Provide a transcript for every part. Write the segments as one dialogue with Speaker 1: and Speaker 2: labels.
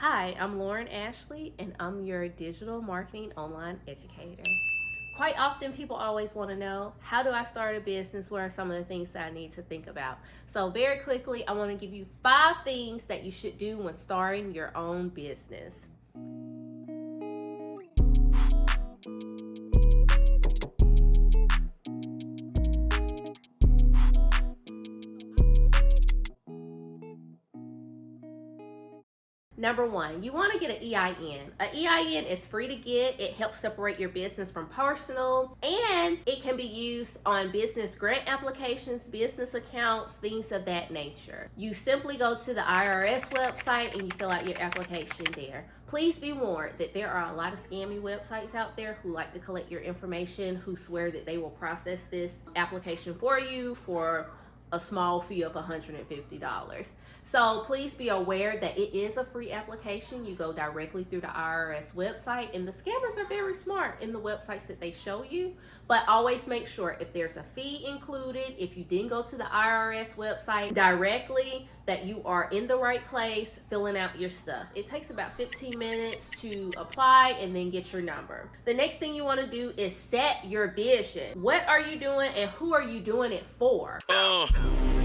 Speaker 1: Hi, I'm Lauren Ashley, and I'm your digital marketing online educator. Quite often, people always want to know, how do I start a business? What are some of the things that I need to think about? So, very quickly, I want to give you 5 things that you should do when starting your own business. Number 1, you want to get an EIN. An EIN is free to get. It helps separate your business from personal, and it can be used on business grant applications, business accounts, things of that nature. You simply go to the IRS website and you fill out your application there. Please be warned that there are a lot of scammy websites out there who like to collect your information, who swear that they will process this application for you for a small fee of $150. So please be aware that it is a free application. You go directly through the IRS website, and the scammers are very smart in the websites that they show you. But always make sure if there's a fee included, if you didn't go to the IRS website directly, that you are in the right place filling out your stuff. It takes about 15 minutes to apply and then get your number. The next thing you want to do is set your vision. What are you doing and who are you doing it for?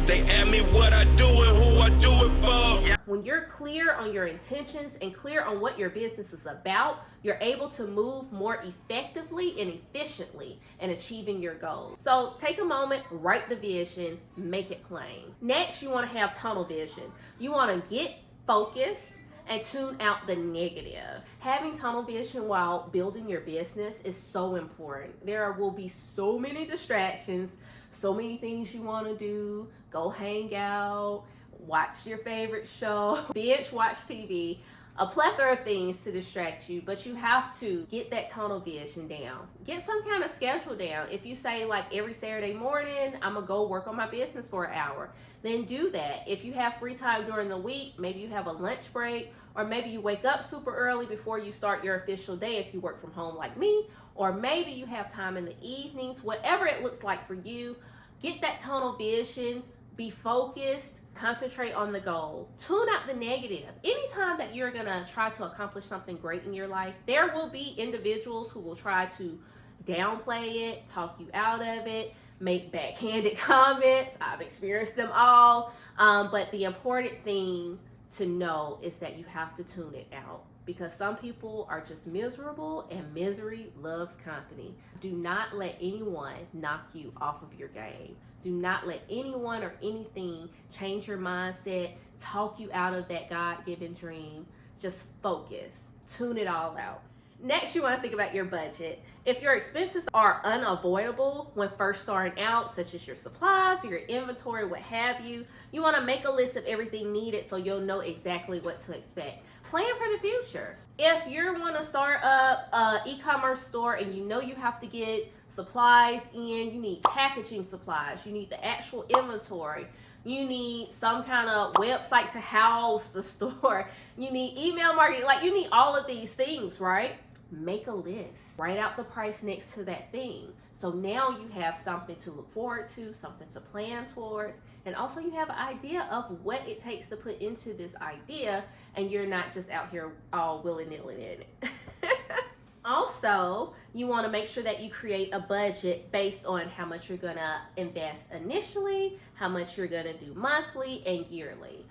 Speaker 2: They ask me what I do and who I do it for.
Speaker 1: When you're clear on your intentions and clear on what your business is about, you're able to move more effectively and efficiently in achieving your goals. So take a moment, write the vision, make it plain. Next, you want to have tunnel vision. You want to get focused and tune out the negative. Having tunnel vision while building your business is so important. There will be so many distractions, so many things you want to do. Go hang out, watch your favorite show, binge watch TV, a plethora of things to distract you, but you have to get that tunnel vision down. Get some kind of schedule down. If you say, like, every Saturday morning, I'm gonna go work on my business for an hour, then do that. If you have free time during the week, maybe you have a lunch break, or maybe you wake up super early before you start your official day if you work from home like me, or maybe you have time in the evenings. Whatever it looks like for you, get that tunnel vision. Be focused, concentrate on the goal. Tune out the negative. Anytime that you're gonna try to accomplish something great in your life, there will be individuals who will try to downplay it, talk you out of it, make backhanded comments. I've experienced them all. But the important thing to know is that you have to tune it out, because some people are just miserable and misery loves company. Do not let anyone knock you off of your game. Do not let anyone or anything change your mindset, talk you out of that God-given dream. Just focus. Tune it all out. Next, you want to think about your budget. If your expenses are unavoidable when first starting out, such as your supplies, your inventory, what have you, you want to make a list of everything needed so you'll know exactly what to expect. Plan for the future. If you want to start up an e-commerce store and you know you have to get supplies in, you need packaging supplies, you need the actual inventory, you need some kind of website to house the store, you need email marketing, like you need all of these things, right? Make a list. Write out the price next to that thing. So now you have something to look forward to, something to plan towards, and also you have an idea of what it takes to put into this idea, and you're not just out here all willy-nilly in it. Also, you want to make sure that you create a budget based on how much you're going to invest initially, how much you're going to do monthly and yearly.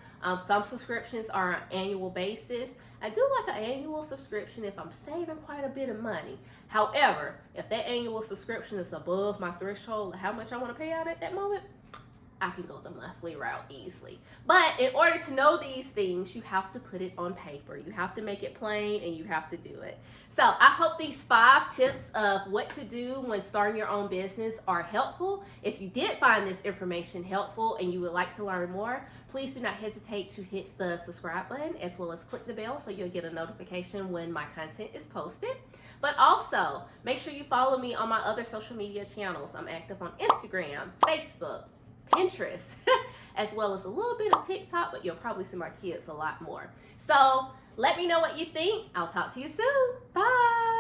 Speaker 1: Some subscriptions are on an annual basis. I do like an annual subscription if I'm saving quite a bit of money. However, if that annual subscription is above my threshold of how much I want to pay out at that moment, I can go the monthly route easily. But in order to know these things, you have to put it on paper. You have to make it plain and you have to do it. So I hope these 5 tips of what to do when starting your own business are helpful. If you did find this information helpful and you would like to learn more, please do not hesitate to hit the subscribe button as well as click the bell so you'll get a notification when my content is posted. But also, make sure you follow me on my other social media channels. I'm active on Instagram, Facebook, Pinterest, as well as a little bit of TikTok, but you'll probably see my kids a lot more. So let me know what you think. I'll talk to you soon. Bye.